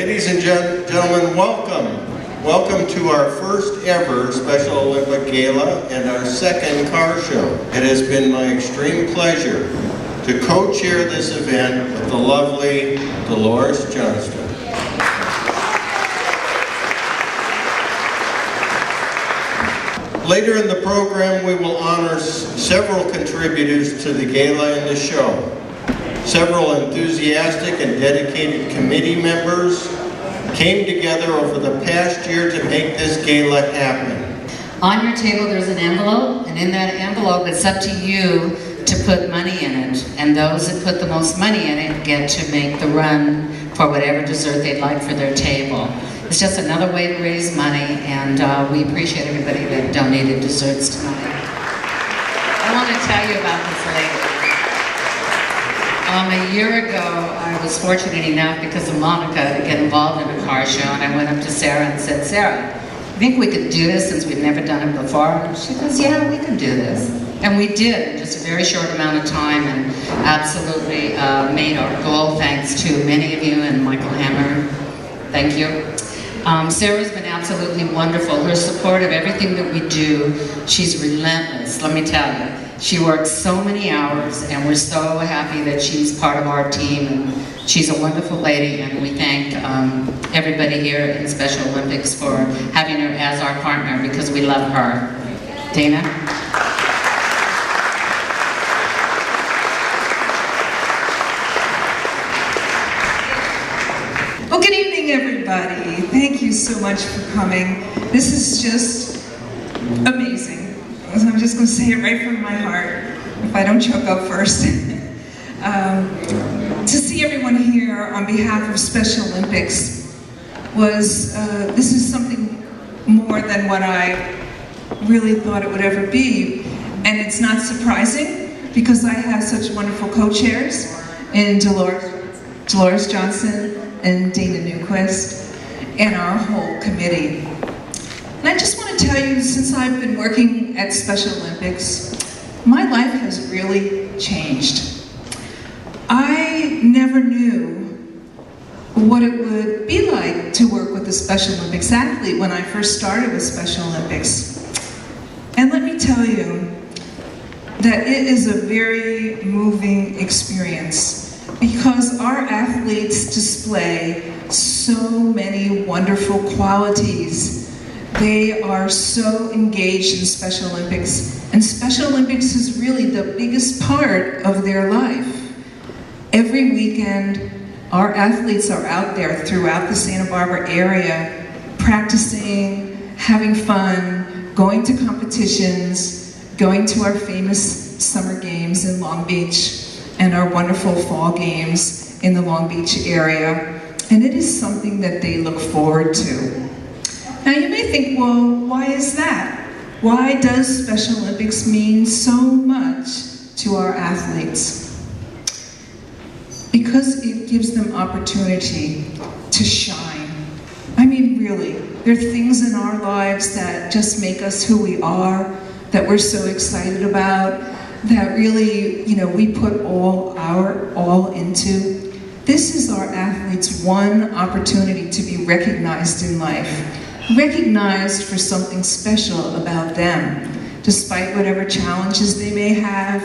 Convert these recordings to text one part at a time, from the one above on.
Ladies and gentlemen, welcome. Welcome to our first ever Special Olympic Gala and our second car show. It has been my extreme pleasure to co-chair this event with the lovely Dolores Johnston. Later in the program, we will honor several contributors to the gala and the show. Several enthusiastic and dedicated committee members came together over the past year to make this gala happen. On your table there's an envelope, and in that envelope it's up to you to put money in it. And those that put the most money in it get to make the run for whatever dessert they'd like for their table. It's just another way to raise money, and we appreciate everybody that donated desserts tonight. I want to tell you about this lady. A year ago, I was fortunate enough, because of Monica, to get involved in a car show, and I went up to Sarah and said, Sarah, I think we could do this since we've never done it before. And she goes, yeah, we can do this. And we did in just a very short amount of time, and absolutely made our goal, thanks to many of you, and Michael Hammer, thank you. Sarah's been absolutely wonderful. Her support of everything that we do, she's relentless, let me tell you. She works so many hours, and we're so happy that she's part of our team, and she's a wonderful lady, and we thank everybody here in Special Olympics for having her as our partner, because we love her. Dana? Well, good evening, everybody. Thank you so much for coming. This is just amazing. I'm just going to say it right from my heart, if I don't choke up first. To see everyone here on behalf of Special Olympics was, this is something more than what I really thought it would ever be. And it's not surprising, because I have such wonderful co-chairs in Dolores Johnson and Dana Newquist, and our whole committee. And I just want to tell you, since I've been working at Special Olympics, my life has really changed. I never knew what it would be like to work with a Special Olympics athlete when I first started with Special Olympics. And let me tell you that it is a very moving experience, because our athletes display so many wonderful qualities. They are so engaged in Special Olympics, and Special Olympics is really the biggest part of their life. Every weekend, our athletes are out there throughout the Santa Barbara area, practicing, having fun, going to competitions, going to our famous summer games in Long Beach, and our wonderful fall games in the Long Beach area. And it is something that they look forward to. Now you may think, well, why is that? Why does Special Olympics mean so much to our athletes? Because it gives them opportunity to shine. I mean, really, there are things in our lives that just make us who we are, that we're so excited about, that really, we put our all into. This is our athletes' one opportunity to be recognized in life. Recognized for something special about them, despite whatever challenges they may have,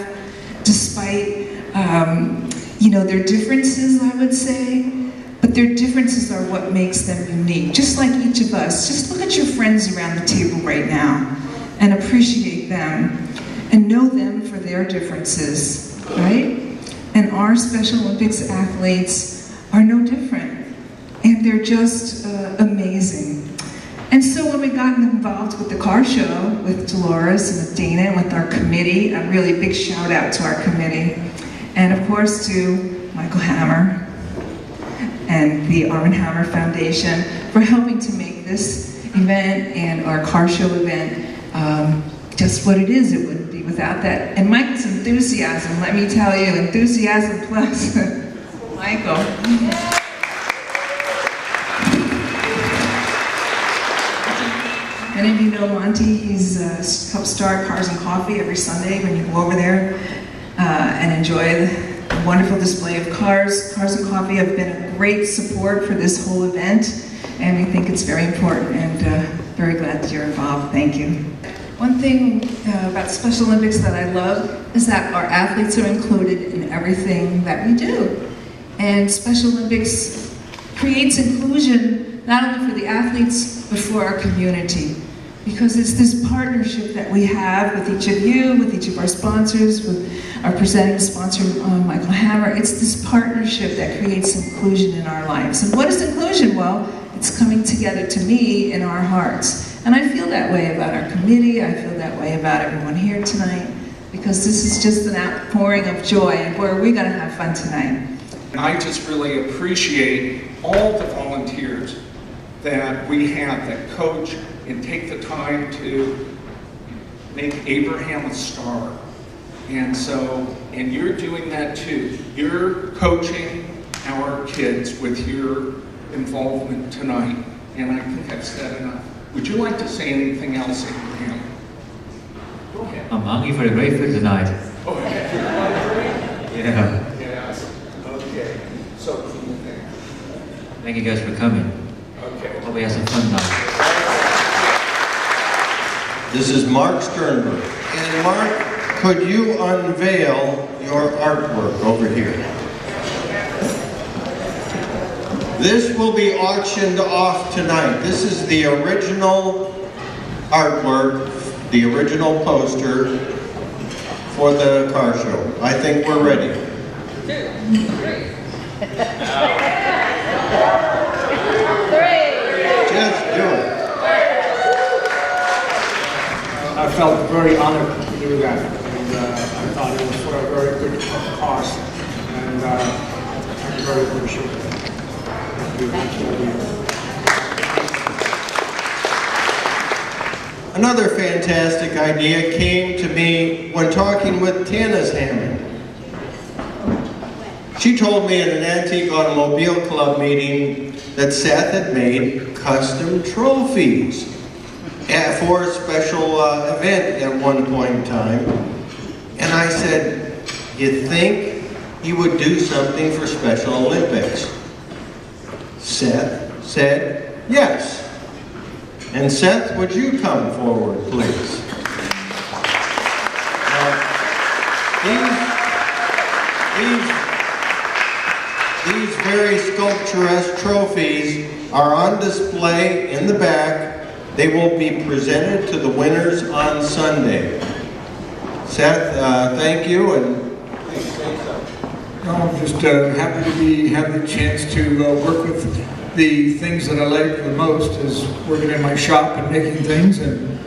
despite their differences, I would say, but their differences are what makes them unique, just like each of us. Just look at your friends around the table right now and appreciate them and know them for their differences, right? And our Special Olympics athletes are no different, and they're just amazing. And so when we got involved with the car show, with Dolores and with Dana and with our committee, a really big shout out to our committee, and of course to Michael Hammer and the Arm & Hammer Foundation for helping to make this event and our car show event just what it is. It wouldn't be without that. And Michael's enthusiasm, let me tell you, enthusiasm plus Michael. Many of you know Monty. He's helped start Cars and Coffee every Sunday when you go over there and enjoy the wonderful display of cars. Cars and Coffee have been a great support for this whole event, and we think it's very important, and very glad that you're involved. Thank you. One thing about Special Olympics that I love is that our athletes are included in everything that we do. And Special Olympics creates inclusion not only for the athletes, but for our community. Because it's this partnership that we have with each of you, with each of our sponsors, with our presenting sponsor, Michael Hammer. It's this partnership that creates inclusion in our lives. And what is inclusion? Well, it's coming together to me in our hearts. And I feel that way about our committee. I feel that way about everyone here tonight, because this is just an outpouring of joy, and boy, are we going to have fun tonight. I just really appreciate all the volunteers that we have that coach and take the time to make Abraham a star. And you're doing that too. You're coaching our kids with your involvement tonight, and I think I've said enough. Would you like to say anything else, Abraham? Go ahead. I'm hungry for the great food tonight. Okay. Yeah. Yes. Okay. So, Thank you guys for coming. okay. Hope we have some fun tonight. This is Mark Sternberg. And Mark, could you unveil your artwork over here? This will be auctioned off tonight. This is the original artwork, the original poster for the car show. I think we're ready. 2, 3. Just do it. I felt very honored to do that, and I thought it was for a very good cause, and I'm very appreciative. Another fantastic idea came to me when talking with Tana's Hammond. She told me at an Antique Automobile Club meeting that Seth had made custom trophies for a special event at one point in time. And I said, you think he would do something for Special Olympics? Seth said, yes. And Seth, would you come forward, please? Now, these very sculpturesque trophies are on display in the back. They will be presented to the winners on Sunday. Seth, thank you, and please say something. No, I'm just happy to have the chance to work with the things that I like the most is working in my shop and making things, and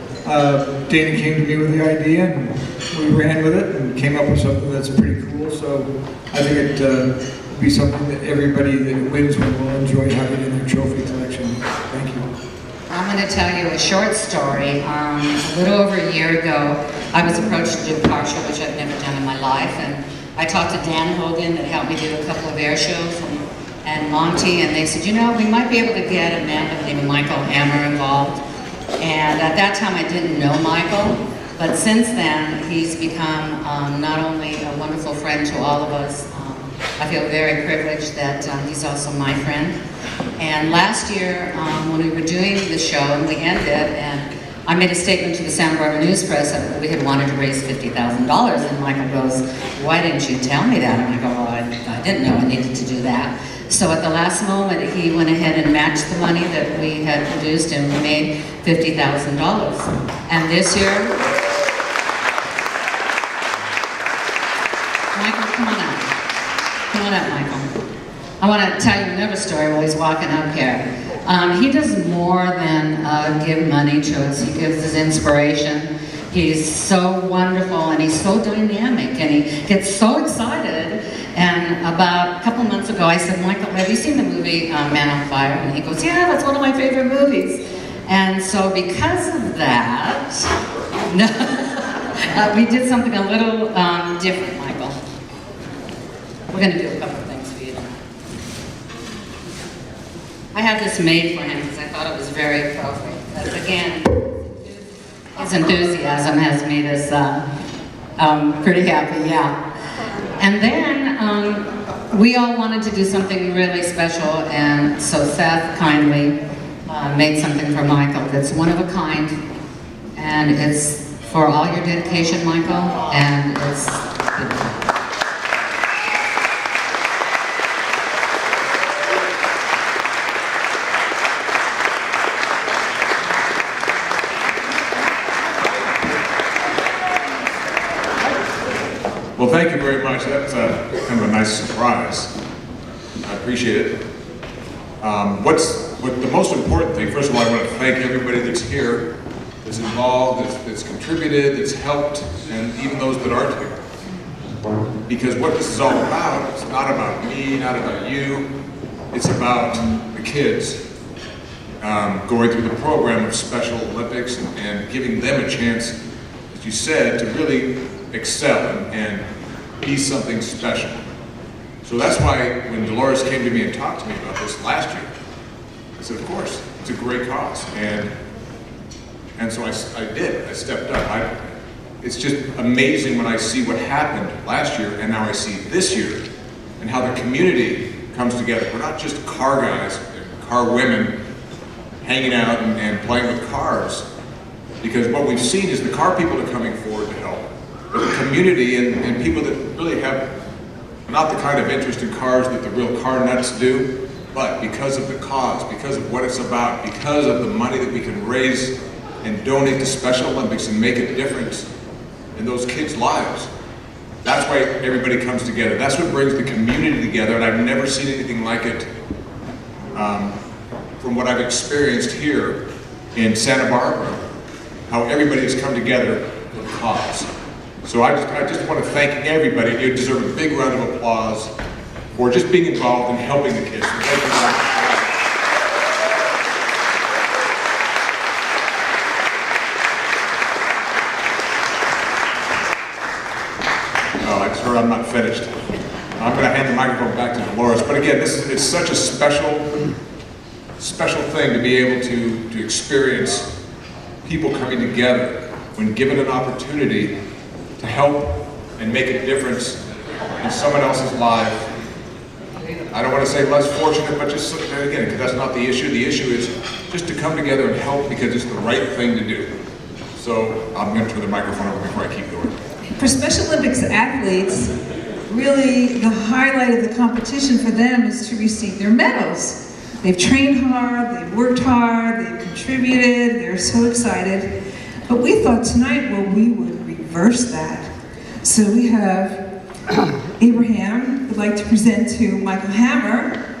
Dana came to me with the idea and we ran with it and came up with something that's pretty cool. So I think it will be something that everybody that wins will enjoy having in their trophy collection. Thank you. I'm going to tell you a short story. A little over a year ago, I was approached to do a car show, which I've never done in my life, and I talked to Dan Hogan that helped me do a couple of air shows, and Monty, and they said, you know, we might be able to get a man named Michael Hammer involved. And at that time, I didn't know Michael, but since then, he's become not only a wonderful friend to all of us, I feel very privileged that he's also my friend. And last year, when we were doing the show, and we ended, and I made a statement to the Santa Barbara News Press that we had wanted to raise $50,000, and Michael goes, why didn't you tell me that? And I go, well, I didn't know I needed to do that. So at the last moment, he went ahead and matched the money that we had produced, and we made $50,000. And this year, Michael, come on up. Come on up, Michael. I want to tell you another story while he's walking up here. He does more than give money to us. He gives us inspiration. He's so wonderful, and he's so dynamic, and he gets so excited. And about a couple months ago, I said, Michael, have you seen the movie Man on Fire? And he goes, yeah, that's one of my favorite movies. And so because of that, we did something a little different, Michael. We're going to do a couple of things for you tonight. I had this made for him because I thought it was very appropriate. Because again, his enthusiasm has made us pretty happy, yeah. And then we all wanted to do something really special, and so Seth kindly made something for Michael that's one of a kind, and it's for all your dedication, Michael, and it's beautiful. Well, thank you very much. That's kind of a nice surprise. I appreciate it. What the most important thing, first of all, I want to thank everybody that's here, that's involved, that's contributed, that's helped, and even those that aren't here. Because what this is all about, it's not about me, not about you, it's about the kids going through the program of Special Olympics and giving them a chance, as you said, to really excel and be something special. So that's why when Dolores came to me and talked to me about this last year, I said, of course, it's a great cause. And so I did, I stepped up. It's just amazing when I see what happened last year and now I see this year and how the community comes together. We're not just car guys, car women hanging out and playing with cars, because what we've seen is the car people are coming forward to help. But the community and people that really have not the kind of interest in cars that the real car nuts do, but because of the cause, because of what it's about, because of the money that we can raise and donate to Special Olympics and make a difference in those kids' lives. That's why everybody comes together. That's what brings the community together, and I've never seen anything like it from what I've experienced here in Santa Barbara, how everybody has come together for the cause. So I just want to thank everybody. You deserve a big round of applause for just being involved and helping the kids. So thank you very much. Oh, I just heard I'm not finished. I'm going to hand the microphone back to Dolores. But again, it's such a special thing to be able to experience people coming together when given an opportunity to help and make a difference in someone else's life. I don't want to say less fortunate, but just again, because that's not the issue. The issue is just to come together and help because it's the right thing to do. So I'm going to turn the microphone over before I keep going. For Special Olympics athletes, really the highlight of the competition for them is to receive their medals. They've trained hard, they've worked hard, they've contributed, they're so excited. But we thought tonight, well, we would reverse that. So we have Abraham would like to present to Michael Hammer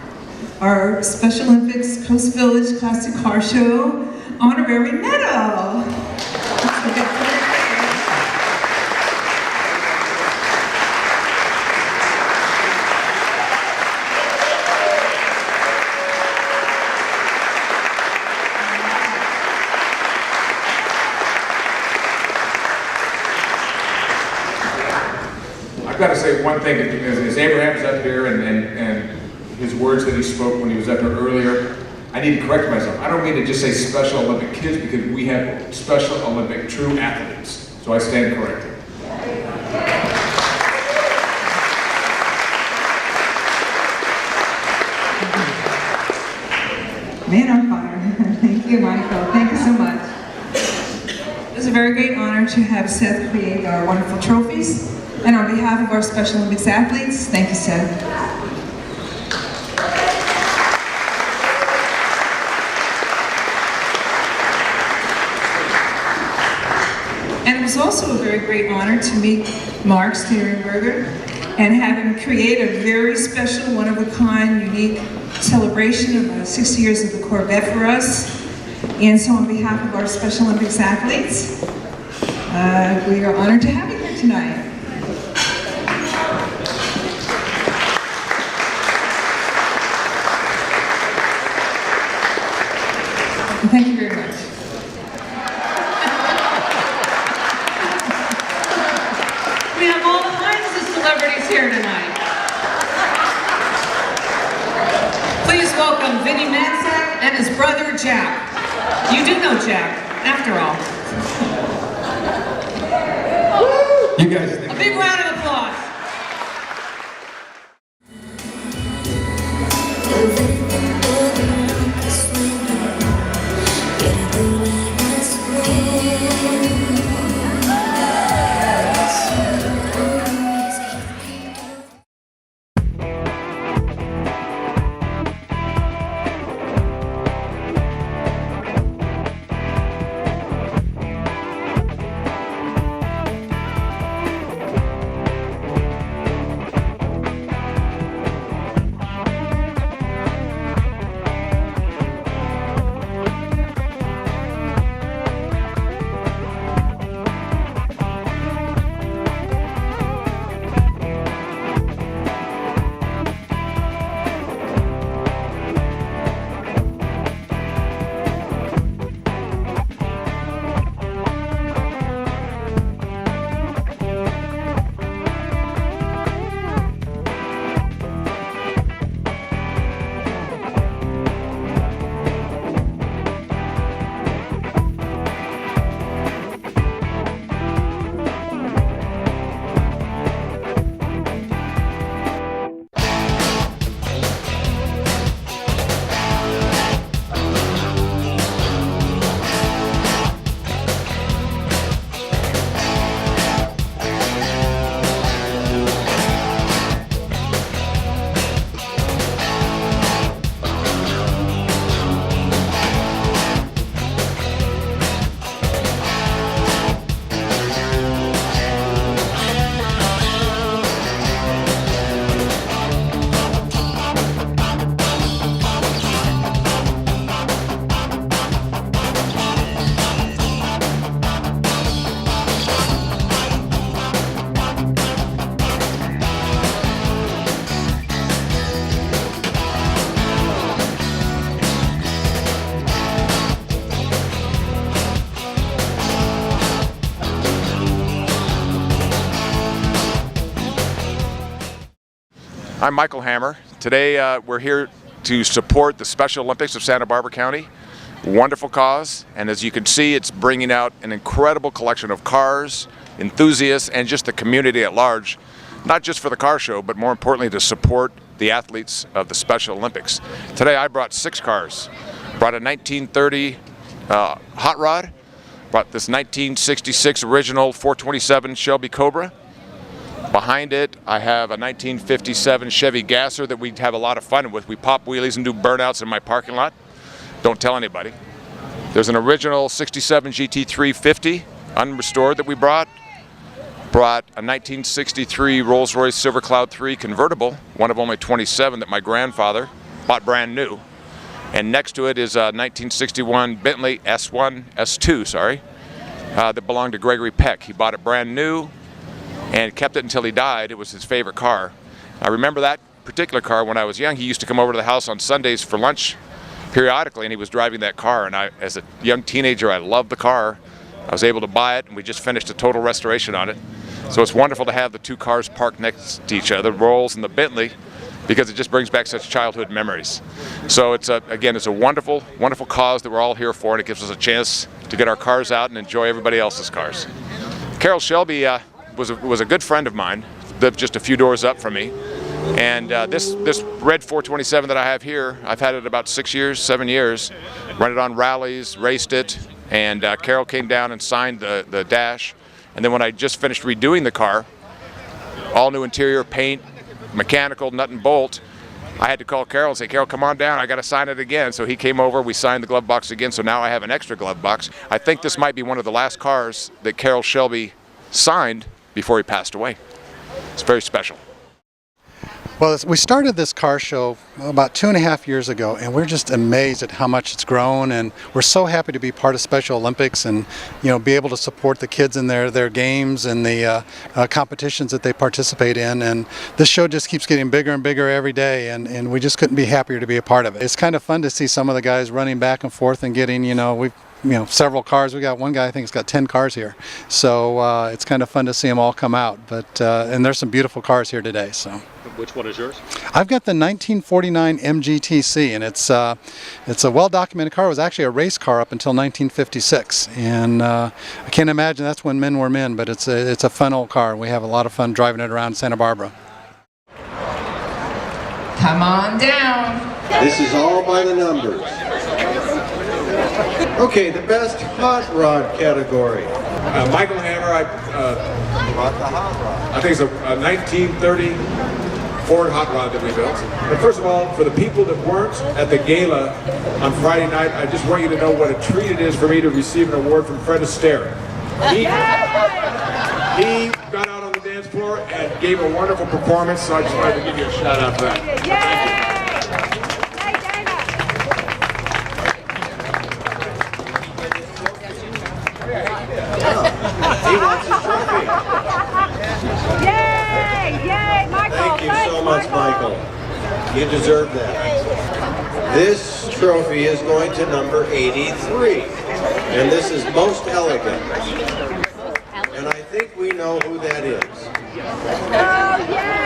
our Special Olympics Coast Village Classic Car Show honorary medal. I've got to say one thing, as Abraham's up here and his words that he spoke when he was up here earlier, I need to correct myself. I don't mean to just say Special Olympic kids because we have Special Olympic true athletes. So I stand corrected. Man on fire. Thank you, Michael. Thank you so much. It was a very great honor to have Seth create our wonderful trophies. And on behalf of our Special Olympics athletes, thank you, Seth. And it was also a very great honor to meet Mark Steerenberger and have him create a very special, one-of-a-kind, unique celebration of 60 years of the Corvette for us. And so on behalf of our Special Olympics athletes, we are honored to have you here tonight. Thank you very much. We have all kinds of celebrities here tonight. Please welcome Vinnie Mansack and his brother Jack. You do know Jack, after all. You guys think A big round of applause. I'm Michael Hammer. Today we're here to support the Special Olympics of Santa Barbara County. Wonderful cause, and as you can see, it's bringing out an incredible collection of cars, enthusiasts, and just the community at large, not just for the car show, but more importantly to support the athletes of the Special Olympics. Today I brought 6 cars. Brought a 1930 hot rod, brought this 1966 original 427 Shelby Cobra. Behind it, I have a 1957 Chevy Gasser that we have a lot of fun with. We pop wheelies and do burnouts in my parking lot. Don't tell anybody. There's an original 67 GT350 unrestored that we brought. Brought a 1963 Rolls-Royce Silver Cloud 3 convertible, one of only 27 that my grandfather bought brand new. And next to it is a 1961 Bentley S2, that belonged to Gregory Peck. He bought it brand new and kept it until he died. It was his favorite car. I remember that particular car when I was young. He used to come over to the house on Sundays for lunch periodically, and he was driving that car. And as a young teenager, I loved the car. I was able to buy it, and we just finished a total restoration on it. So it's wonderful to have the 2 cars parked next to each other, the Rolls and the Bentley, because it just brings back such childhood memories. So again, it's a wonderful, wonderful cause that we're all here for, and it gives us a chance to get our cars out and enjoy everybody else's cars. Carol Shelby was a good friend of mine, lived just a few doors up from me. And this red 427 that I have here, I've had it about 7 years, run it on rallies, raced it, and Carol came down and signed the dash. And then when I just finished redoing the car, all new interior, paint, mechanical, nut and bolt, I had to call Carol and say, Carol, come on down, I got to sign it again. So he came over, we signed the glove box again, so now I have an extra glove box. I think this might be one of the last cars that Carol Shelby signed before he passed away. It's very special. Well, we started this car show about 2.5 years ago, and we're just amazed at how much it's grown, and we're so happy to be part of Special Olympics and be able to support the kids in their games and the competitions that they participate in. And this show just keeps getting bigger and bigger every day, and we just couldn't be happier to be a part of it. It's kind of fun to see some of the guys running back and forth and getting, several cars. We got one guy, I think, has got 10 cars here. So it's kind of fun to see them all come out. But and there's some beautiful cars here today. So. Which one is yours? I've got the 1949 MGTC, and it's a well-documented car. It was actually a race car up until 1956, and I can't imagine that's when men were men. But it's a fun old car. We have a lot of fun driving it around Santa Barbara. Come on down. This is all by the numbers. Okay, the best hot rod category. Michael Hammer, I Brought the hot rod. think it's a 1930 Ford hot rod that we built. But first of all, for the people that weren't at the gala on Friday night, I just want you to know what a treat it is for me to receive an award from Fred Astaire. He got out on the dance floor and gave a wonderful performance, so I just wanted to give you a shout out for that. Thank you. He wants his trophy. Yay! Yay, Michael! Thank you so much, Michael. You deserve that. This trophy is going to number 83, and this is most elegant. And I think we know who that is. Oh, yay!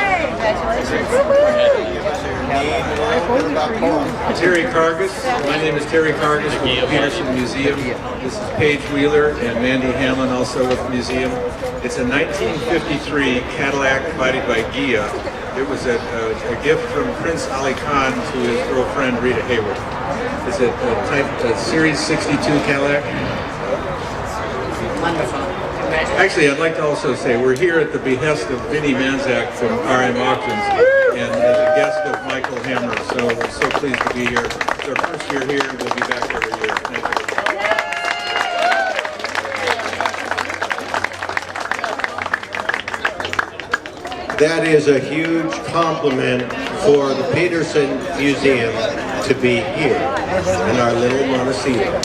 Terry Cargus. My name is Terry Cargus from the Peterson Museum. This is Paige Wheeler and Mandy Hamlin, also with the museum. It's a 1953 Cadillac provided by Gala. It was a gift from Prince Ali Khan to his girlfriend Rita Hayworth. It's a Series 62 Cadillac. Wonderful. Actually, I'd like to also say we're here at the behest of Vinnie Manzak from RM Auctions and as a guest of Michael Hammer. So we're so pleased to be here. It's our first year here, and we'll be back every year. Thank you. That is a huge compliment for the Peterson Museum to be here in our little Montecito.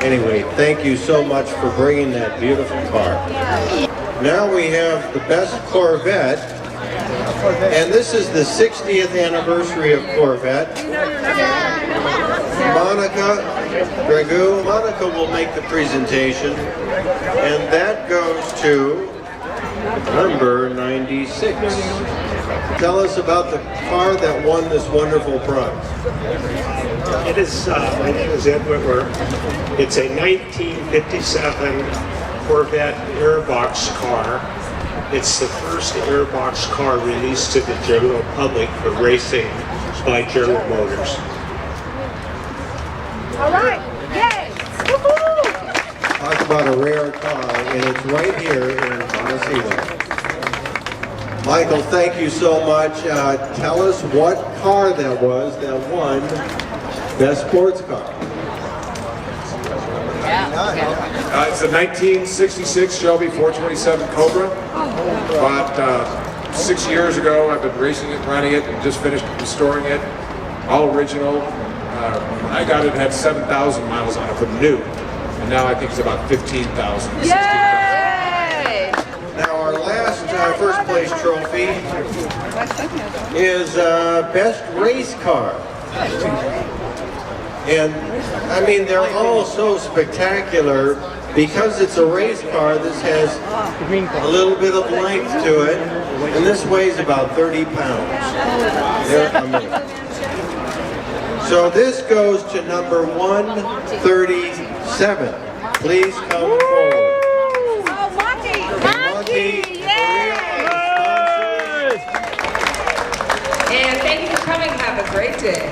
Anyway, thank you so much for bringing that beautiful car. Now we have the best Corvette, and this is the 60th anniversary of Corvette. Monica Dragoo. Monica will make the presentation, and that goes to number 96. Tell us about the car that won this wonderful prize. It is, my name is Ed Whitwer. It's a 1957 Corvette Airbox car. It's the first Airbox car released to the general public for racing by General Motors. All right. Yay. Woohoo! Talk about a rare car, and it's right here in Montecito. Michael, thank you so much. Tell us what car that was that won Best Sports Car. It's a 1966 Shelby 427 Cobra. About 6 years ago, I've been racing it, running it, and just finished restoring it. All original. I got it, had 7,000 miles on it from new. And now I think it's about 15,000. Yay! Now our last first place trophy is Best Race Car. And I mean, they're all so spectacular. Because it's a race car, this has a little bit of length to it, and this weighs about 30 pounds. They're amazing. So this goes to number 137. Please come forward. Oh, Monty! Monty! Yay! And thank you for coming. Have a great day.